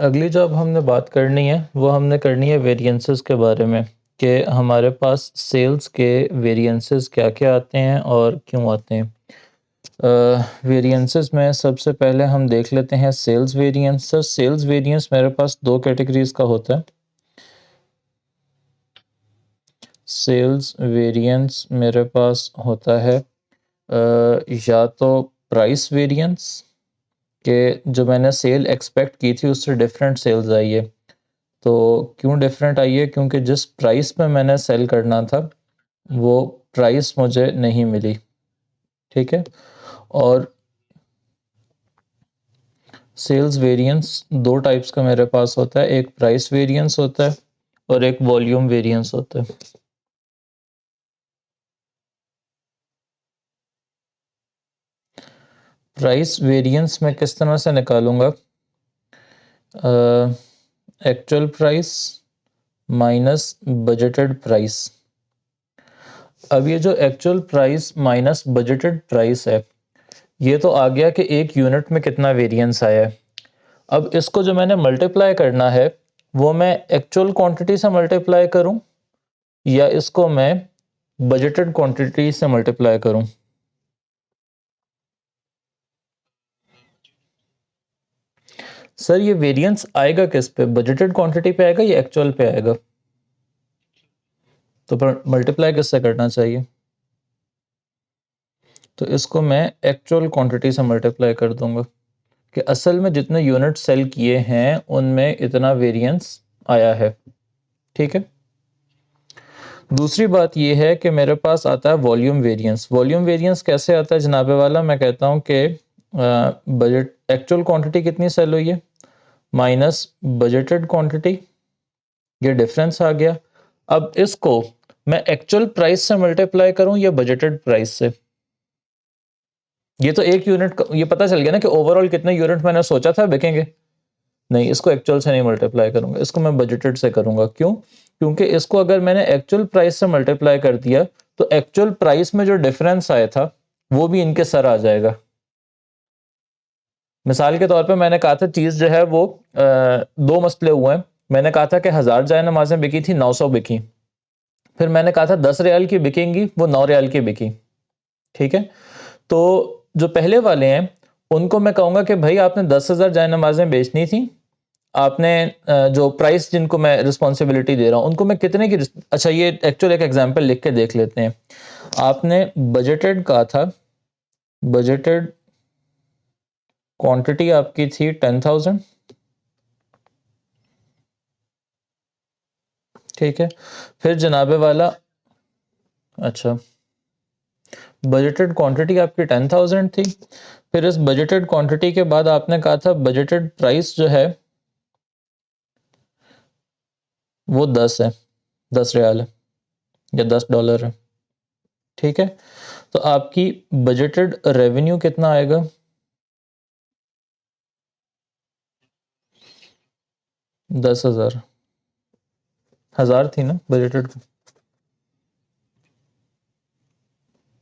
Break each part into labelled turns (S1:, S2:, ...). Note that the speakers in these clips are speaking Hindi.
S1: अगली जो अब हमने बात करनी है वो हमने करनी है वेरिएंसेस के बारे में कि हमारे पास सेल्स के वेरिएंसेस क्या क्या आते हैं और क्यों आते हैं। वेरिएंसेस में सबसे पहले हम देख लेते हैं सेल्स वेरिएंस। सेल्स वेरिएंस मेरे पास दो कैटेगरीज का होता है। सेल्स वेरिएंस मेरे पास होता है या तो प्राइस वेरिएंस कि जो मैंने सेल एक्सपेक्ट की थी उससे डिफरेंट सेल्स आई है। तो क्यों डिफरेंट आई है? क्योंकि जिस प्राइस पे मैंने सेल करना था वो प्राइस मुझे नहीं मिली। ठीक है। और सेल्स वेरिएंस दो टाइप्स का मेरे पास होता है, एक प्राइस वेरिएंस होता है और एक वॉल्यूम वेरिएंस होता है। प्राइस वेरिएंस मैं किस तरह से निकालूंगा? Actual price minus budgeted price. अब ये जो actual price minus budgeted price है ये तो आ गया कि एक यूनिट में कितना वेरिएंस आया है। अब इसको जो मैंने मल्टीप्लाई करना है वो मैं एक्चुअल क्वांटिटी से मल्टीप्लाई करूं या इसको मैं बजटेड क्वांटिटी से मल्टीप्लाई करूं? सर ये वेरिएंस आएगा किस पे? बजटेड क्वांटिटी पे आएगा या एक्चुअल पे आएगा? तो पर मल्टीप्लाई किससे करना चाहिए? तो इसको मैं एक्चुअल क्वांटिटी से मल्टीप्लाई कर दूंगा कि असल में जितने यूनिट सेल किए हैं उनमें इतना वेरिएंस आया है। ठीक है। दूसरी बात यह है कि मेरे पास आता है वॉल्यूम वेरिएंस। वॉल्यूम वेरिएंस कैसे आता है जनाबे वाला? मैं कहता हूं कि बजट एक्चुअल क्वांटिटी कितनी सेल हुई है माइनस बजटेड क्वांटिटी, ये डिफरेंस आ गया। अब इसको मैं एक्चुअल प्राइस से मल्टीप्लाई करूं या बजटेड प्राइस से? ये तो एक यूनिट ये पता चल गया ना कि ओवरऑल कितने यूनिट मैंने सोचा था बिकेंगे। नहीं, इसको एक्चुअल से नहीं मल्टीप्लाई करूंगा, इसको मैं बजटेड से करूंगा। क्यों? क्योंकि इसको अगर मैंने एक्चुअल प्राइस से मल्टीप्लाई कर दिया तो एक्चुअल प्राइस में जो डिफरेंस आया था वो भी इनके सर आ जाएगा। मिसाल के तौर पे मैंने कहा था चीज जो है वो दो मसले हुए हैं। मैंने कहा था कि 1000 जाए नमाजें बिकी थी, 900 बिकी। फिर मैंने कहा था 10 रियाल की बिकेंगी, वो 9 रियाल की बिकी। ठीक है। तो जो पहले वाले हैं उनको मैं कहूंगा कि भाई आपने 10,000 जाए नमाजें बेचनी थी, आपने जो प्राइस जिनको मैं रिस्पॉन्सिबिलिटी दे रहा हूं उनको मैं कितने की अच्छा ये एक्चुअल एक एग्जांपल लिख के देख लेते हैं। आपने बजटेड कहा था, बजटेड क्वांटिटी आपकी थी 10,000। ठीक है। फिर जनाबे वाला अच्छा, बजटेड क्वांटिटी आपकी 10,000 थी। फिर इस बजटेड क्वांटिटी के बाद आपने कहा था बजटेड प्राइस जो है वो 10 है, 10 रियाल है या $10 है। ठीक है। तो आपकी बजटेड रेवेन्यू कितना आएगा? 10,000। 1000 थी ना बजटेड?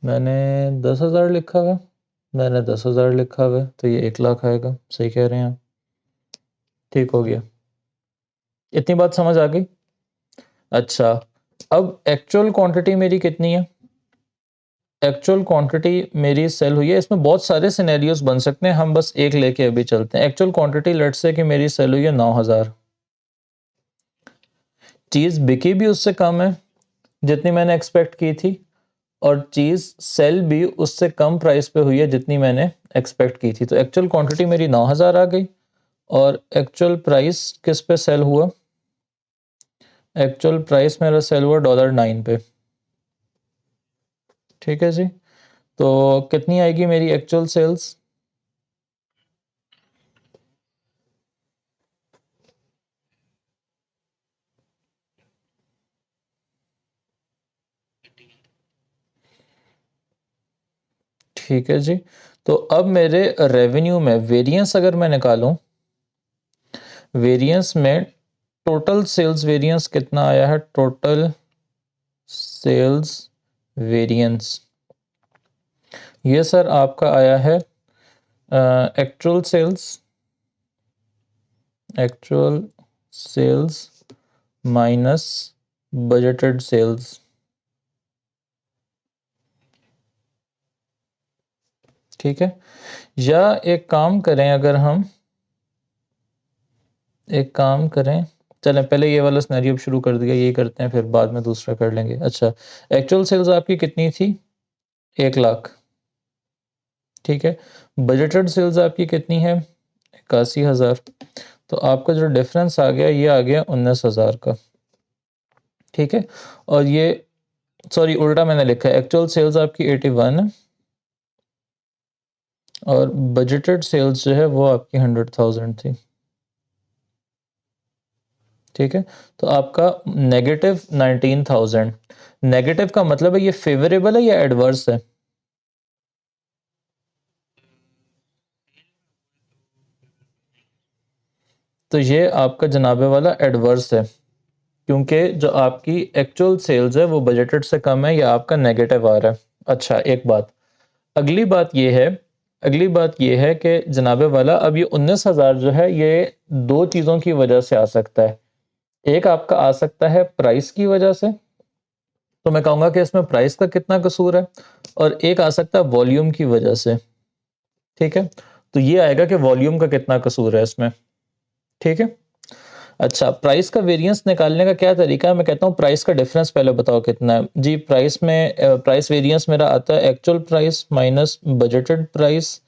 S1: मैंने 10,000 लिखा हुआ, मैंने 10,000 लिखा हुआ तो ये 1 लाख आएगा। सही कह रहे हैं आप। ठीक हो गया। इतनी बात समझ आ गई? अच्छा, अब एक्चुअल क्वांटिटी मेरी कितनी है? एक्चुअल क्वांटिटी मेरी सेल हुई है, इसमें बहुत सारे सिनेरियोज बन सकते हैं, हम बस एक लेके अभी चलते हैं। एक्चुअल क्वांटिटी लेट्स से कि मेरी सेल हुई है 9,000। चीज़ बिकी भी उससे कम है जितनी मैंने एक्सपेक्ट की थी और चीज़ सेल भी उससे कम प्राइस पे हुई है जितनी मैंने एक्सपेक्ट की थी। तो एक्चुअल क्वांटिटी मेरी 9,000 आ गई और एक्चुअल प्राइस किस पे सेल हुआ? एक्चुअल प्राइस मेरा सेल हुआ $9 पे। ठीक है जी। तो कितनी आएगी मेरी एक्चुअल सेल्स? ठीक है जी। तो अब मेरे रेवेन्यू में वेरिएंस अगर मैं निकालूं, वेरिएंस में टोटल सेल्स वेरिएंस कितना आया है? टोटल सेल्स वेरिएंस ये सर आपका आया है actual sales actual sales minus budgeted sales. ठीक है, या एक काम करें, अगर हम एक काम करें, चलें पहले ये वाला सिनेरियो शुरू कर दिया, यही करते हैं, फिर बाद में दूसरा कर लेंगे। अच्छा, एक्चुअल सेल्स आपकी कितनी थी? 1 लाख। ठीक है, बजटेड सेल्स आपकी कितनी है? 81,000। तो आपका जो डिफरेंस आ गया, ये आ गया 19,000 का। ठीक है, और ये सॉरी उल्टा मैंने लिखा है, एक्चुअल सेल्स आपकी 81 है और बजटेड सेल्स जो है वो आपकी 100,000 थी। ठीक है, तो आपका नेगेटिव 19,000। नेगेटिव का मतलब है ये फेवरेबल है या एडवर्स है? तो ये आपका जनाबे वाला एडवर्स है, क्योंकि जो आपकी एक्चुअल सेल्स है वो बजटेड से कम है, या आपका नेगेटिव आ रहा है। अच्छा, एक बात, अगली बात ये है, अगली बात ये है कि जनाबे वाला अब ये 19,000 जो है ये दो चीज़ों की वजह से आ सकता है। एक आपका आ सकता है प्राइस की वजह से, तो मैं कहूँगा कि इसमें प्राइस का कितना कसूर है, और एक आ सकता है वॉल्यूम की वजह से। ठीक है, तो ये आएगा कि वॉल्यूम का कितना कसूर है इसमें। ठीक है, अच्छा, प्राइस का वेरिएंस निकालने का क्या तरीका है? मैं कहता हूँ प्राइस का डिफरेंस पहले बताओ कितना है जी। प्राइस में प्राइस वेरिएंस मेरा आता है actual price minus budgeted price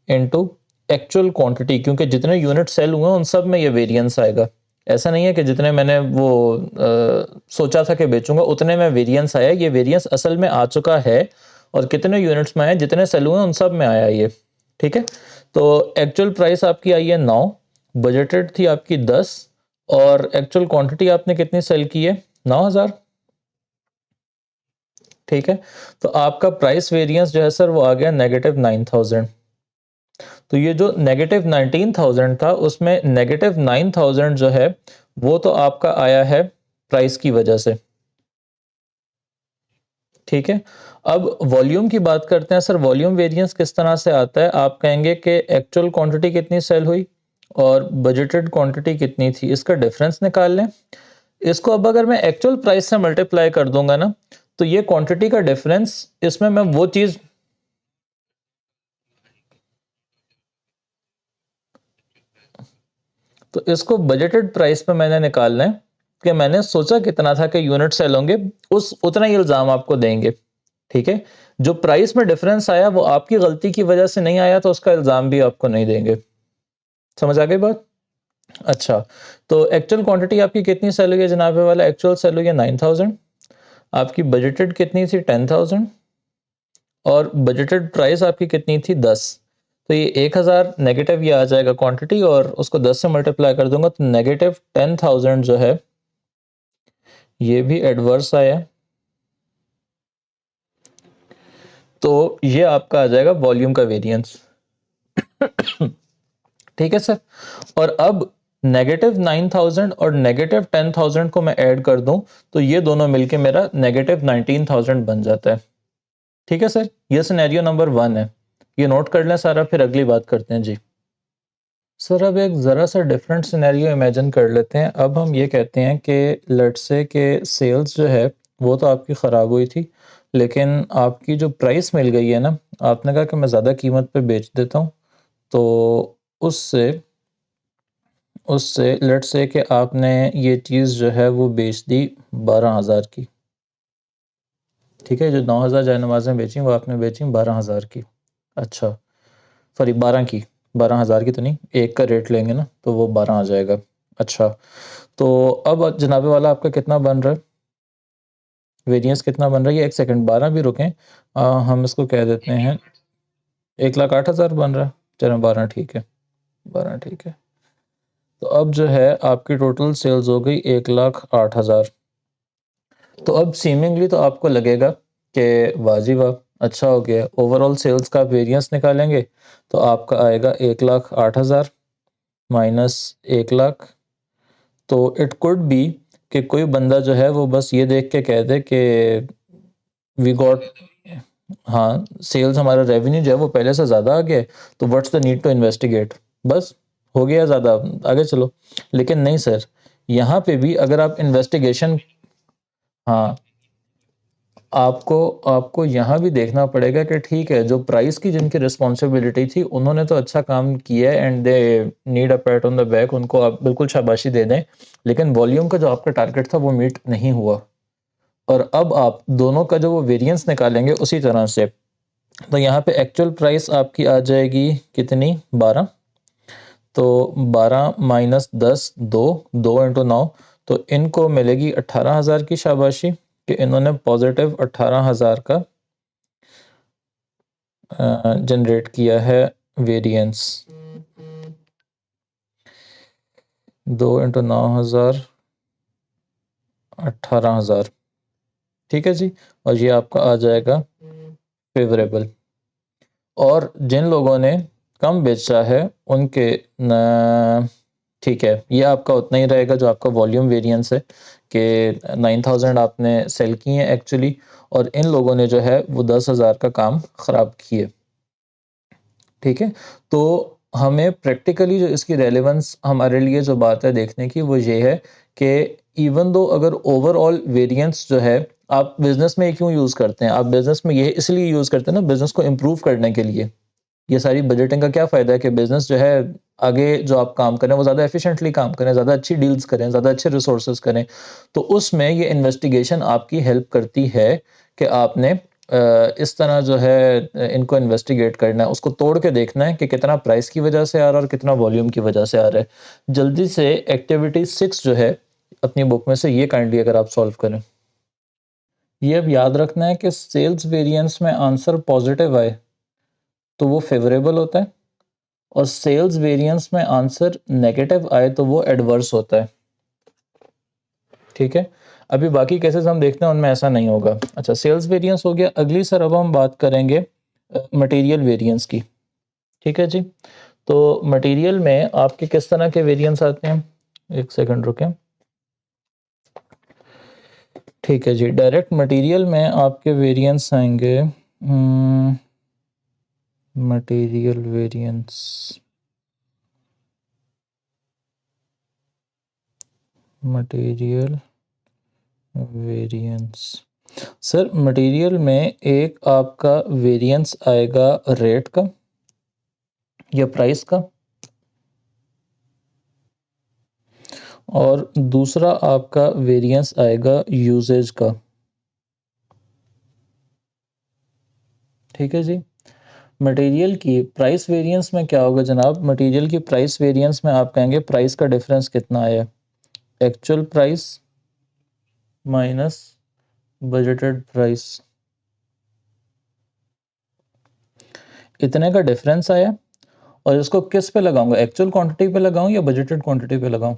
S1: into actual quantity, क्योंकि जितने यूनिट सेल हुए हैं उन सब में ये वेरिएंस आएगा। ऐसा नहीं है कि जितने मैंने वो सोचा था कि बेचूंगा उतने में वेरिएंस आया, ये वेरिएंस असल में आ चुका है, और कितने यूनिट्स में आया, जितने सेल हुए हैं उन सब में आया ये। ठीक है, तो एक्चुअल प्राइस आपकी आई है 9, बजटेड थी आपकी 10, और एक्चुअल क्वांटिटी आपने कितनी सेल की है? 9,000। ठीक है, तो आपका प्राइस वेरिएंस जो है सर वो आ गया नेगेटिव 9,000। तो ये जो नेगेटिव 19,000 था उसमें नेगेटिव 9,000 जो है वो तो आपका आया है प्राइस की वजह से। ठीक है, अब वॉल्यूम की बात करते हैं सर। वॉल्यूम वेरिएंस किस तरह से आता है? आप कहेंगे कि एक्चुअल क्वांटिटी कितनी सेल हुई और बजटेड क्वांटिटी कितनी थी, इसका डिफरेंस निकाल लें। इसको अब अगर मैं एक्चुअल प्राइस से मल्टीप्लाई कर दूंगा ना, तो ये क्वांटिटी का डिफरेंस, इसमें मैं वो चीज, तो इसको बजटेड प्राइस पे मैंने निकालना है कि मैंने सोचा कितना था कि यूनिट सेल होंगे, उस उतना ही इल्जाम आपको देंगे। ठीक है, जो प्राइस में डिफरेंस आया वो आपकी गलती की वजह से नहीं आया, तो उसका इल्जाम भी आपको नहीं देंगे। समझ आ गई बात? अच्छा, तो एक्चुअल क्वांटिटी आपकी कितनी सेल हुई है जनाबे वाला? एक्चुअल सेल हुई है 9,000। आपकी बजटेड कितनी थी? 10,000। और बजटेड प्राइस आपकी कितनी थी? 10। तो ये 1,000 नेगेटिव ये आ जाएगा क्वांटिटी, और उसको 10 से मल्टीप्लाई कर दूंगा तो नेगेटिव 10,000 जो है ये भी एडवर्स आया। तो ये आपका आ जाएगा वॉल्यूम का वेरिएंस। ठीक है सर, और अब नेगेटिव 9,000 और नेगेटिव 10,000 को मैं ऐड कर दूं तो ये दोनों मिलके मेरा नेगेटिव 19,000 बन जाता है। ठीक है सर, ये सिनेरियो नंबर 1 है, ये नोट कर लें सारा, फिर अगली बात करते हैं जी। सर अब एक ज़रा सा डिफरेंट सिनेरियो इमेजिन कर लेते हैं। अब हम ये कहते हैं कि लेट्स से कि सेल्स जो है वो तो आपकी ख़राब हुई थी, लेकिन आपकी जो प्राइस मिल गई है ना, आपने कहा कि मैं ज़्यादा कीमत पे बेच देता हूँ, तो उससे उससे लेट्स से कि आपने ये चीज़ जो है वो बेच दी 12,000 की। ठीक है, जो 9,000 जायनमाज़ें बेची वो आपने बेची 12,000 की। अच्छा, सॉरी 12 की, 12,000 की तो नहीं, एक का रेट लेंगे ना तो वो 12 आ जाएगा। अच्छा, तो अब जनाबे वाला आपका कितना बन रहा है? वेरिएंस कितना बन रहा है? ये एक सेकंड, 12 भी रुकें, हम इसको कह देते हैं 1,08,000 बन रहा है। चलो 12 ठीक है, 12 ठीक है। तो अब जो है आपकी टोटल सेल्स हो गई 1,08,000। तो अब सीमिंगली तो आपको लगेगा कि वाह वाह, अच्छा हो गया। ओवरऑल सेल्स का वेरिएंस निकालेंगे तो आपका आएगा 1,08,000 माइनस 1,00,000। तो इट कुड बी कि कोई बंदा जो है वो बस ये देख के कह दे कि वी गॉट, हाँ सेल्स, हमारा रेवेन्यू जो है वो पहले से ज़्यादा आ गया है, तो what's the need to investigate, बस हो गया ज़्यादा, आगे चलो। लेकिन नहीं सर, यहाँ पे भी अगर आप इन्वेस्टिगेशन, हाँ, आपको आपको यहाँ भी देखना पड़ेगा कि ठीक है, जो प्राइस की जिनकी रिस्पॉन्सिबिलिटी थी उन्होंने तो अच्छा काम किया है and they need a PAT on the back, उनको आप बिल्कुल शाबाशी दे दें। लेकिन वॉल्यूम का जो आपका टारगेट था वो मीट नहीं हुआ, और अब आप दोनों का जो वो वेरिएंस निकालेंगे उसी तरह से। तो यहाँ पे एक्चुअल प्राइस आपकी आ जाएगी कितनी, 12। तो 12 माइनस 10, 2, 2 × 9, तो इनको मिलेगी 18,000 की शाबाशी कि इन्होंने पॉजिटिव 18,000 का जनरेट किया है वेरिएंस। 2 × 9,000, 18,000, ठीक है जी। और ये आपका आ जाएगा फेवरेबल। और जिन लोगों ने कम बेचा है उनके ठीक है, ये आपका उतना ही रहेगा जो आपका वॉल्यूम वेरिएंस है कि 9,000 आपने सेल किए हैं एक्चुअली, और इन लोगों ने जो है वो 10,000 का काम ख़राब किए, ठीक है। तो हमें प्रैक्टिकली जो इसकी रेलेवेंस हमारे लिए जो बात है देखने की वो ये है कि इवन दो अगर ओवरऑल वेरिएंस जो है, आप बिजनेस में क्यों यूज़ करते हैं, आप बिजनेस में ये इसलिए यूज़ करते हैं ना, बिजनेस को इम्प्रूव करने के लिए। ये सारी बजटिंग का क्या फ़ायदा है कि बिज़नेस जो है आगे जो आप काम करें वो ज़्यादा एफिशिएंटली काम करें, ज़्यादा अच्छी डील्स करें, ज़्यादा अच्छे रिसोर्सेज करें। तो उसमें ये इन्वेस्टिगेशन आपकी हेल्प करती है कि आपने इस तरह जो है इनको इन्वेस्टिगेट करना है, उसको तोड़ के देखना है कि कितना प्राइस की वजह से आ रहा है और कितना वॉल्यूम की वजह से आ रहा है। जल्दी से एक्टिविटी 6 जो है अपनी बुक में से ये काइंडली अगर आप सॉल्व करें। ये अब याद रखना है कि सेल्स वेरिएंस में आंसर पॉजिटिव आए तो वो फेवरेबल होता है, और सेल्स वेरिएंस में आंसर नेगेटिव आए तो वो एडवर्स होता है, ठीक है। अभी बाकी केसेस हम देखते हैं उनमें ऐसा नहीं होगा। अच्छा, सेल्स वेरिएंस हो गया। अगली सर अब हम बात करेंगे मटेरियल वेरिएंस की, ठीक है जी। तो मटेरियल में आपके किस तरह के वेरिएंस आते हैं, एक सेकंड रुकें। ठीक है जी, डायरेक्ट मटेरियल में आपके वेरिएंस आएंगे material variance, material variance. Sir material में एक आपका वेरिएंस आएगा रेट का या प्राइस का, और दूसरा आपका वेरिएंस आएगा यूजेज का, ठीक है जी। मटेरियल की प्राइस वेरिएंस में क्या होगा जनाब, मटेरियल की प्राइस वेरिएंस में आप कहेंगे प्राइस का डिफरेंस कितना आया, actual price minus budgeted price, इतने का डिफरेंस आया। और इसको किस पे लगाऊंगा, एक्चुअल क्वांटिटी पे लगाऊं या बजटेड क्वांटिटी पे लगाऊं?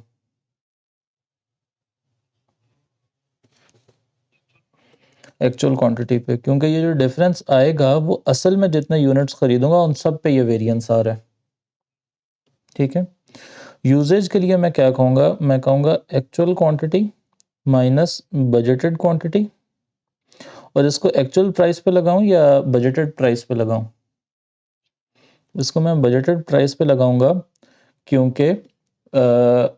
S1: एक्चुअल क्वांटिटी पे, क्योंकि ये जो डिफरेंस आएगा वो असल में जितने यूनिट्स खरीदूंगा उन सब पे ये वेरिएंस आ रहा है, ठीक है। यूजेज के लिए मैं क्या कहूँगा, मैं कहूँगा actual quantity minus budgeted quantity, और इसको एक्चुअल प्राइस पे लगाऊं या बजटेड प्राइस पे लगाऊं? इसको मैं बजटेड प्राइस पे लगाऊंगा, क्योंकि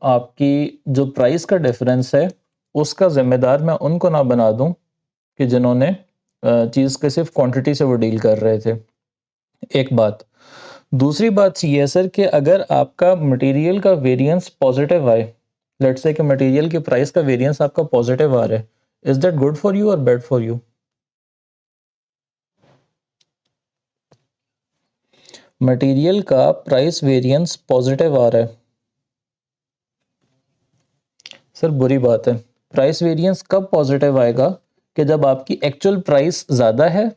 S1: आपकी जो प्राइस का डिफरेंस है उसका जिम्मेदार मैं उनको ना बना दूं कि जिन्होंने चीज़ के सिर्फ क्वांटिटी से वो डील कर रहे थे, एक बात। दूसरी बात ये है सर कि अगर आपका मटेरियल का वेरिएंस पॉजिटिव आए, लेट्स से कि मटेरियल की प्राइस का वेरिएंस आपका पॉजिटिव आ रहा है, is that good for you और बैड फॉर यू? मटेरियल का प्राइस वेरिएंस पॉजिटिव आ रहा है, सर बुरी बात है। प्राइस वेरिएंस कब पॉजिटिव आएगा, कि जब आपकी एक्चुअल प्राइस ज़्यादा है,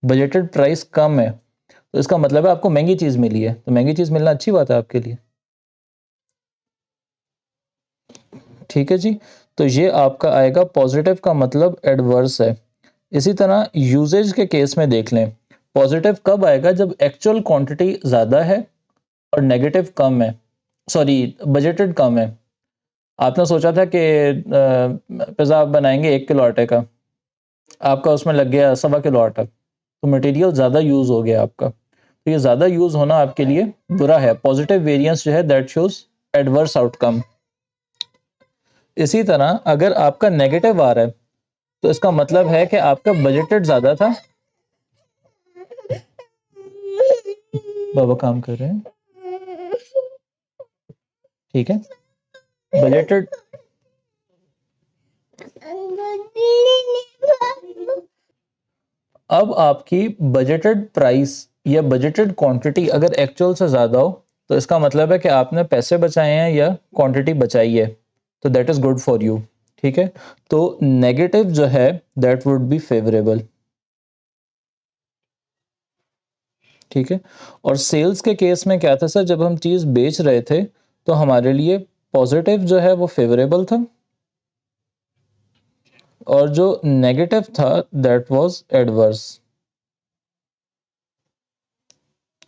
S1: बजटेड प्राइस कम है, तो इसका मतलब है आपको महंगी चीज़ मिली है, तो महंगी चीज़ मिलना अच्छी बात है आपके लिए, ठीक है जी। तो ये आपका आएगा पॉजिटिव का मतलब एडवर्स है। इसी तरह यूजेज के केस में देख लें, पॉजिटिव कब आएगा, जब एक्चुअल क्वांटिटी ज़्यादा है और नेगेटिव कम है, सॉरी बजटेड कम है। आपने सोचा था कि पिज़्ज़ा आप बनाएंगे 1 किलो आटे का, आपका उसमें लग गया 1.25 किलो आटा, तो मटेरियल ज़्यादा यूज़ हो गया आपका। तो ये ज़्यादा यूज़ होना आपके लिए बुरा है। पॉजिटिव वेरिएंस जो है दैट शोज एडवर्स आउटकम। इसी तरह अगर आपका नेगेटिव आ रहा है तो इसका मतलब है कि आपका बजटेड ज़्यादा था। बाबा काम कर रहे हैं, ठीक है। बजटेड अब आपकी बजटेड प्राइस या बजटेड क्वांटिटी अगर एक्चुअल से ज़्यादा हो तो इसका मतलब है कि आपने पैसे बचाए हैं या क्वांटिटी बचाई है, तो that is good for you, ठीक है। तो नेगेटिव जो है दैट वुड बी फेवरेबल, ठीक है। और सेल्स के केस में क्या था सर, जब हम चीज़ बेच रहे थे तो हमारे लिए पॉजिटिव जो है वो फेवरेबल था और जो नेगेटिव था दैट वाज एडवर्स,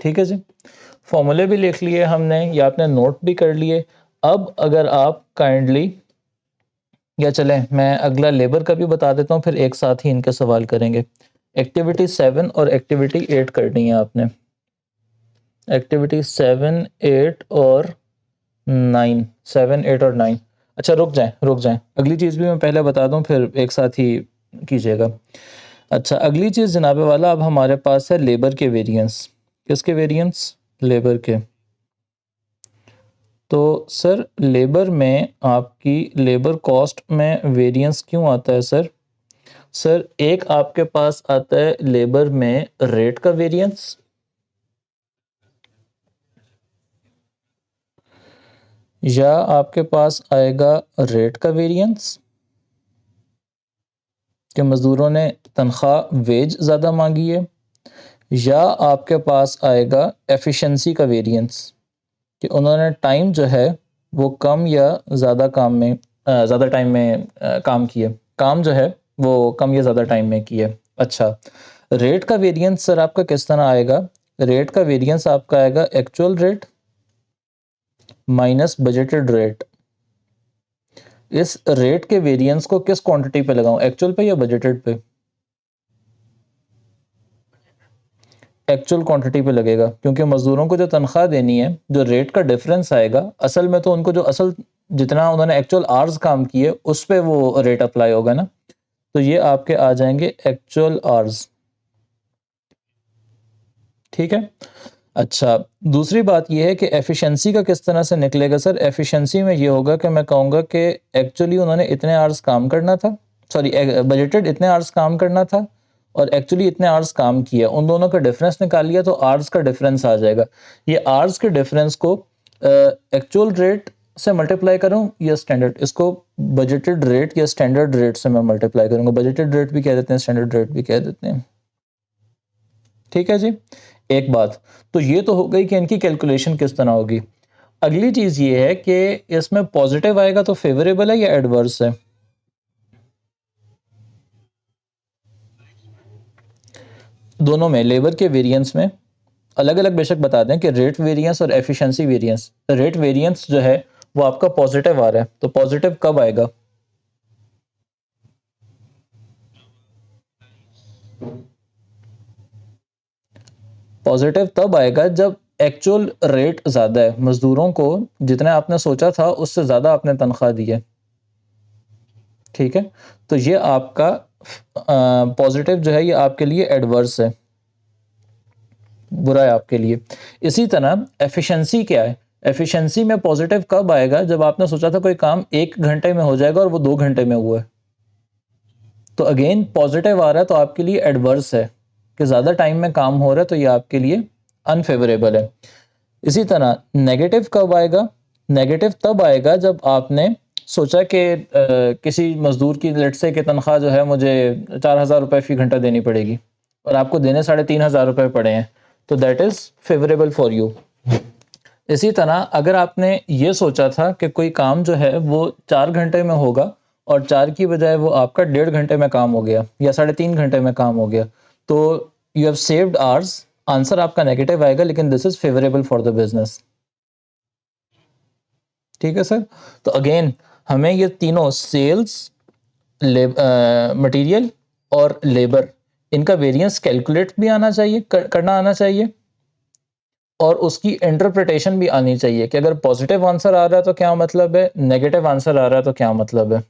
S1: ठीक है जी। फॉर्मूले भी लिख लिए हमने या आपने नोट भी कर लिए। अब अगर आप काइंडली, या चलें मैं अगला लेबर का भी बता देता हूँ, फिर एक साथ ही इनके सवाल करेंगे। एक्टिविटी 7 और एक्टिविटी 8 करनी है आपने। एक्टिविटी 7, 8 और 9, 7, 8 और 9। अच्छा रुक जाएं, अगली चीज़ भी मैं पहले बता दूं फिर एक साथ ही कीजिएगा। अच्छा अगली चीज़ जनाबे वाला, अब हमारे पास है लेबर के वेरिएंस। किसके वेरिएंस? लेबर के। तो सर लेबर में आपकी लेबर कॉस्ट में वेरिएंस क्यों आता है सर? सर एक आपके पास आता है लेबर में रेट का वेरिएंस, या आपके पास आएगा रेट का वेरिएंस कि मज़दूरों ने तनख्वाह वेज ज़्यादा मांगी है, या आपके पास आएगा एफिशिएंसी का वेरिएंस कि उन्होंने टाइम जो है वो कम या ज़्यादा काम में ज़्यादा टाइम में काम किए, काम जो है वो कम या ज़्यादा टाइम में किए। अच्छा रेट का वेरिएंस सर आपका किस तरह आएगा? रेट का वेरिएंस आपका आएगा actual rate minus budgeted rate. इस रेट के वेरिएंस को किस क्वांटिटी पे लगाऊं, एक्चुअल पे या बजटेड पे? एक्चुअल क्वांटिटी पे लगेगा, क्योंकि मजदूरों को जो तनख्वाह देनी है, जो रेट का डिफरेंस आएगा असल में, तो उनको जो असल जितना उन्होंने एक्चुअल आवर्स काम किए उस पे वो रेट अप्लाई होगा ना। तो ये आपके आ जाएंगे एक्चुअल आवर्स, ठीक है। अच्छा दूसरी बात ये है कि एफिशिएंसी का किस तरह से निकलेगा सर? एफिशिएंसी में ये होगा कि मैं कहूँगा कि एक्चुअली उन्होंने इतने आवर्स काम करना था, सॉरी बजटेड इतने आवर्स काम करना था और एक्चुअली इतने आवर्स काम किया, उन दोनों का डिफरेंस निकाल लिया तो आवर्स का डिफरेंस आ जाएगा। ये आवर्स के डिफरेंस को एक्चुअल रेट से मल्टीप्लाई करूँ या स्टैंडर्ड, इसको बजटेड रेट या स्टैंडर्ड रेट से मैं मल्टीप्लाई करूँगा। बजटेड रेट भी कह देते हैं, स्टैंडर्ड रेट भी कह देते हैं, ठीक है जी। एक बात तो ये तो हो गई कि इनकी कैलकुलेशन किस तरह होगी। अगली चीज ये है कि इसमें पॉजिटिव आएगा तो फेवरेबल है या एडवर्स है? दोनों में, लेबर के वेरिएंस में अलग अलग बेशक बता दें कि रेट वेरिएंस और एफिशिएंसी वेरिएंस। रेट वेरिएंस जो है वो आपका पॉजिटिव आ रहा है, तो पॉजिटिव कब आएगा? पॉजिटिव तब आएगा जब एक्चुअल रेट ज्यादा है, मजदूरों को जितने आपने सोचा था उससे ज्यादा आपने तनख्वाह दी है, ठीक है। तो ये आपका पॉजिटिव जो है ये आपके लिए एडवर्स है, बुरा है आपके लिए। इसी तरह एफिशिएंसी क्या है? एफिशिएंसी में पॉजिटिव कब आएगा? जब आपने सोचा था कोई काम 1 घंटे में हो जाएगा और वो 2 घंटे में हुआ है, तो अगेन पॉजिटिव आ रहा है तो आपके लिए एडवर्स है कि ज़्यादा टाइम में काम हो रहा है, तो ये आपके लिए अनफेवरेबल है। इसी तरह नेगेटिव कब आएगा? नेगेटिव तब आएगा जब आपने सोचा कि किसी मजदूर की लेट से कि तनख्वाह जो है मुझे 4,000 रुपये फी घंटा देनी पड़ेगी और आपको देने 3,500 रुपये पड़े हैं, तो that is favourable for you. इसी तरह अगर आपने ये सोचा था कि कोई काम जो है वो 4 घंटे में होगा और 4 की बजाय वो आपका 1.5 घंटे में काम हो गया या 3.5 घंटे में काम हो गया, तो you have saved hours, answer आपका नेगेटिव आएगा, लेकिन this is favourable for the business, ठीक है सर। तो अगेन हमें ये तीनों सेल्स, मटेरियल और लेबर, इनका वेरिएंस कैलकुलेट भी आना चाहिए, करना आना चाहिए, और उसकी इंटरप्रिटेशन भी आनी चाहिए कि अगर पॉजिटिव आंसर आ रहा है तो क्या मतलब है, नेगेटिव आंसर आ रहा है तो क्या मतलब है।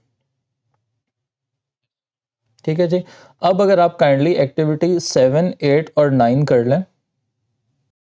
S1: ठीक है जी। अब अगर आप काइंडली एक्टिविटी 7, 8 और 9 कर लें